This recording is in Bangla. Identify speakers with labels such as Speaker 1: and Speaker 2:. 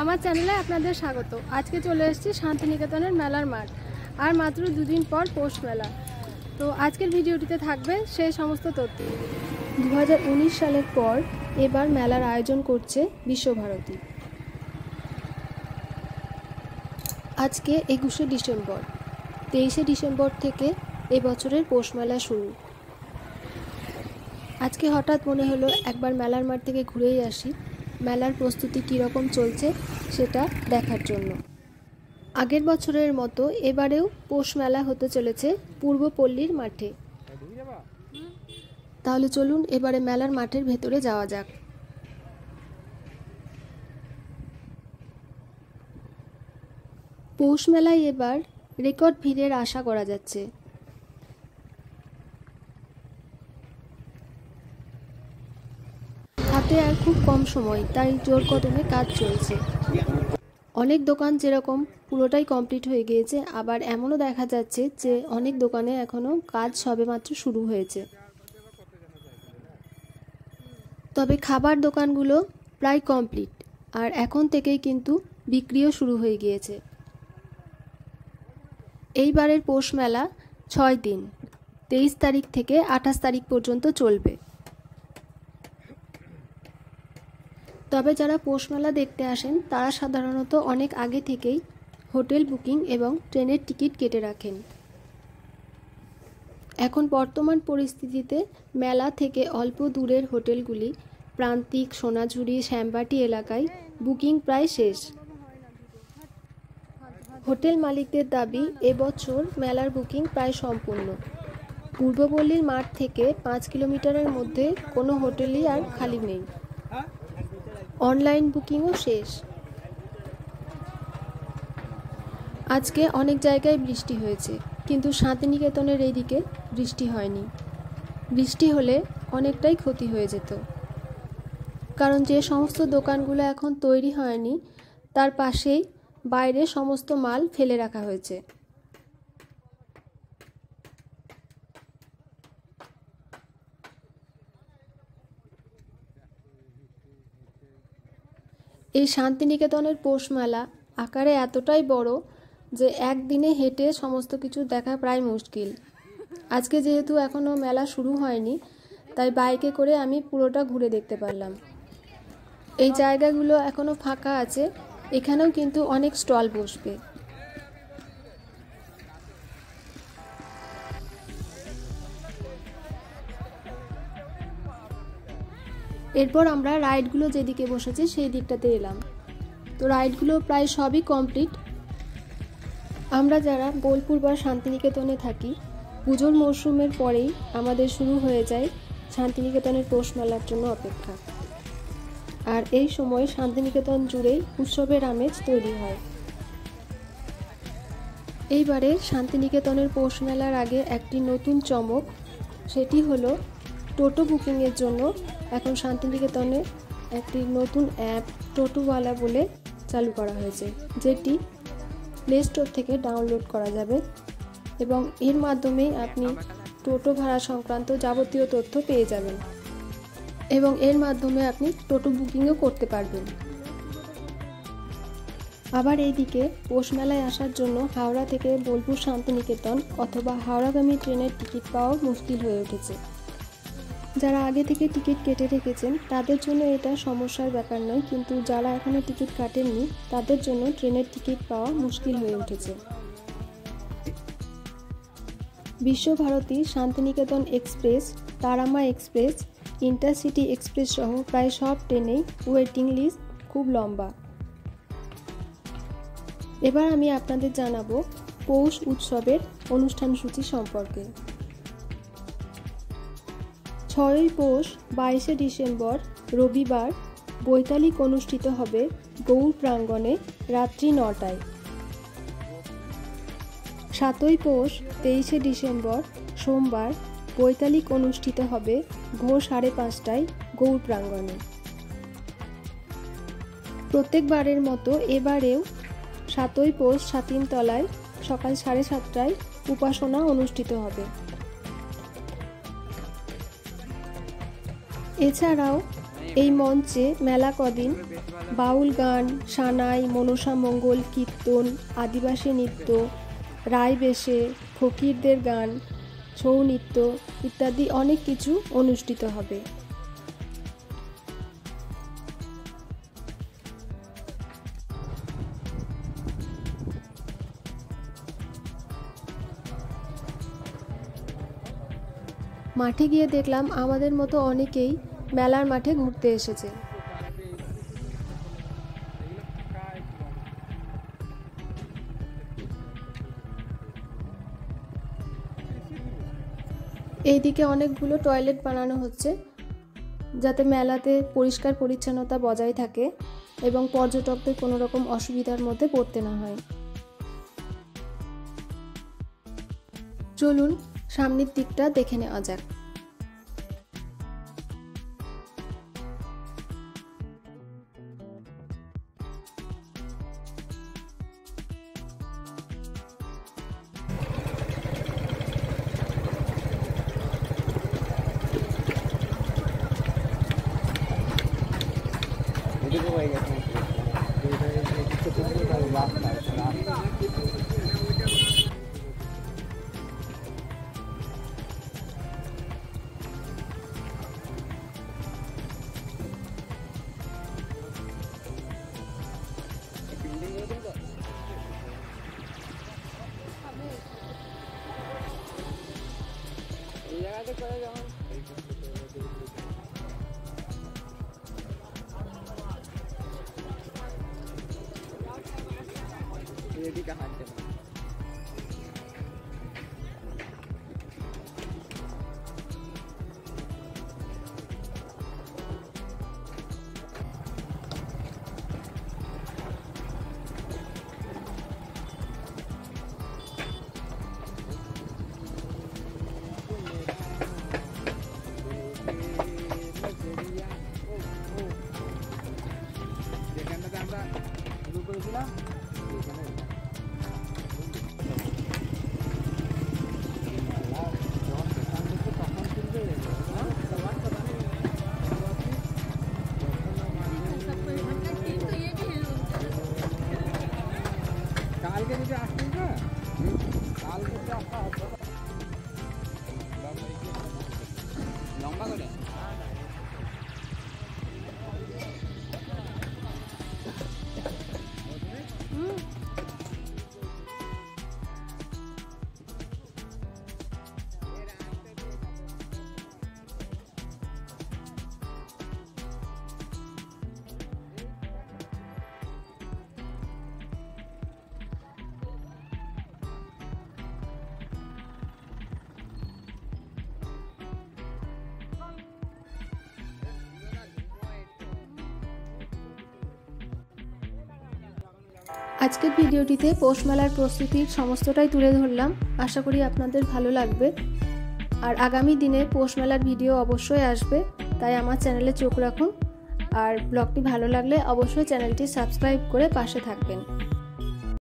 Speaker 1: আমার চ্যানেলে আপনাদের স্বাগত। আজকে চলে এসেছি শান্তিনিকেতনের মেলার মাঠ, আর মাত্র দুদিন পর পৌষ মেলা। তো আজকের ভিডিওটিতে থাকবে সেই সমস্ত তথ্য। 2019 সালের পর এবার মেলার আয়োজন করছে বিশ্বভারতী। আজকে 21শে ডিসেম্বর। 23শে ডিসেম্বর থেকে এবছরের পৌষ মেলা শুরু। আজকে হঠাৎ মনে হলো একবার মেলার মাঠ থেকে ঘুরেই আসি, মেলার প্রস্তুতি কীরকম চলছে সেটা দেখার জন্য। আগের বছরের মতো এবারেও পৌষ মেলা হতে চলেছে পূর্বপল্লীর মাঠে। তাহলে চলুন এবারে মেলার মাঠের ভেতরে যাওয়া যাক। পৌষ মেলায় এবার রেকর্ড ভিড়ের আশা করা যাচ্ছে। হাতে আর খুব কম সময়, তাই জোর কদমে কাজ চলছে। অনেক দোকান যেরকম পুরোটাই কমপ্লিট হয়ে গিয়েছে, আবার এমনও দেখা যাচ্ছে যে অনেক দোকানে এখনও কাজ সবেমাত্র শুরু হয়েছে। তবে খাবার দোকানগুলো প্রায় কমপ্লিট, আর এখন থেকেই কিন্তু বিক্রিও শুরু হয়ে গিয়েছে। এইবারের পৌষ মেলা 6 দিন, 23 তারিখ থেকে 28 তারিখ পর্যন্ত চলবে। তবে যারা পৌষ মেলা দেখতে আসেন তারা সাধারণত অনেক আগে থেকেই হোটেল বুকিং এবং ট্রেনের টিকিট কেটে রাখেন। এখন বর্তমান পরিস্থিতিতে মেলা থেকে অল্প দূরের হোটেলগুলি প্রান্তিক, সোনাঝুরি, শ্যামবাটি এলাকায় বুকিং প্রায় শেষ। হোটেল মালিকদের দাবি এবছর মেলার বুকিং প্রায় সম্পূর্ণ। পূর্বপল্লীর মাঠ থেকে 5 কিলোমিটারের মধ্যে কোনো হোটেলই আর খালি নেই। অনলাইন বুকিংও শেষ। আজকে অনেক জায়গায় বৃষ্টি হয়েছে, কিন্তু শান্তিনিকেতনের এই দিকে বৃষ্টি হয়নি। বৃষ্টি হলে অনেকটাই ক্ষতি হয়ে যেত, কারণ যে সমস্ত দোকানগুলো এখন তৈরি হয়নি তার পাশেই বাইরে সমস্ত মাল ফেলে রাখা হয়েছে। এই শান্তিনিকেতনের পৌষ মেলা আকারে এতটাই বড় যে একদিনে হেঁটে সমস্ত কিছু দেখা প্রায় মুশকিল। আজকে যেহেতু এখনও মেলা শুরু হয়নি, তাই বাইকে করে আমি পুরোটা ঘুরে দেখতে পারলাম। এই জায়গাগুলো এখনও ফাঁকা আছে, এখানেও কিন্তু অনেক স্টল বসবে। এরপর আমরা রাইডগুলো যেদিকে বসেছে সেই দিকটাতে এলাম। তো রাইডগুলো প্রায় সবই কমপ্লিট। আমরা যারা বোলপুর বা শান্তিনিকেতনে থাকি, পুজোর মরশুমের পরেই আমাদের শুরু হয়ে যায় শান্তিনিকেতনের পৌষ মেলার জন্য অপেক্ষা। আর এই সময় শান্তিনিকেতন জুড়েই উৎসবের আমেজ তৈরি হয়। এইবারে শান্তিনিকেতনের পৌষ মেলার আগে একটি নতুন চমক, সেটি হলো টোটো বুকিংয়ের জন্য এখন শান্তিনিকেতনে একটি নতুন অ্যাপ টোটোওয়ালা বলে চালু করা হয়েছে, যেটি প্লে স্টোর থেকে ডাউনলোড করা যাবে এবং এর মাধ্যমেই আপনি টোটো ভাড়া সংক্রান্ত যাবতীয় তথ্য পেয়ে যাবেন এবং এর মাধ্যমে আপনি টোটো বুকিংও করতে পারবেন। আবার এইদিকে পৌষ মেলায় আসার জন্য হাওড়া থেকে বোলপুর শান্তিনিকেতন অথবা হাওড়াগামী ট্রেনের টিকিট পাওয়া মুশকিল হয়ে উঠেছে। যারা আগে থেকে টিকিট কেটে রেখেছেন তাদের জন্য এটা সমস্যার ব্যাপার নয়, কিন্তু যারা এখনও টিকিট কাটেননি তাদের জন্য ট্রেনের টিকিট পাওয়া মুশকিল হয়ে উঠেছে। Visva-Bharati, Shantiniketan express, Tarama express, intercity express সহ প্রায় সব ট্রেনেই ওয়েটিং লিস্ট খুব লম্বা। এবার আমি আপনাদের জানাবো পৌষ উৎসবের অনুষ্ঠানসূচি সম্পর্কে। 6ই পৌষ 22শে ডিসেম্বর রবিবার বৈতালিক অনুষ্ঠিত হবে গৌর প্রাঙ্গণে রাত্রি 9টায়। 7ই পৌষ 23শে ডিসেম্বর সোমবার বৈতালিক অনুষ্ঠিত হবে ভোর 5:30টায় গৌর প্রাঙ্গণে। প্রত্যেকবারের মতো এবারেও 7ই পৌষ ছাতিমতলায় সকাল 7:30টায় উপাসনা অনুষ্ঠিত হবে। এছাড়াও এই মঞ্চে মেলা কদিন বাউল গান, সানাই, মনসা মঙ্গল, কীর্তন, আদিবাসী নৃত্য, রায় বেশে, ফকিরদের গান, ছৌ নৃত্য ইত্যাদি অনেক কিছু অনুষ্ঠিত হবে। মাঠে গিয়ে দেখলাম আমাদের মতো অনেকেই মেলার মাঠে ঘুরতে এসেছে। এইদিকে অনেকগুলো টয়লেট বানানো হচ্ছে যাতে মেলাতে পরিষ্কার পরিচ্ছন্নতা বজায় থাকে এবং পর্যটকদের কোনো রকম অসুবিধার মধ্যে পড়তে না হয়। চলুন সামনের দিকটা দেখে নেওয়া যাক। আজকের ভিডিওটিতে পৌষ মেলার প্রস্তুতির সমস্তটাই তুলে ধরলাম। আশা করি আপনাদের ভালো লাগবে। আর আগামী দিনে পৌষ মেলার ভিডিও অবশ্যই আসবে, তাই আমার চ্যানেলে চোখ রাখুন। আর ব্লগটি ভালো লাগলে অবশ্যই চ্যানেলটি সাবস্ক্রাইব করে পাশে থাকবেন।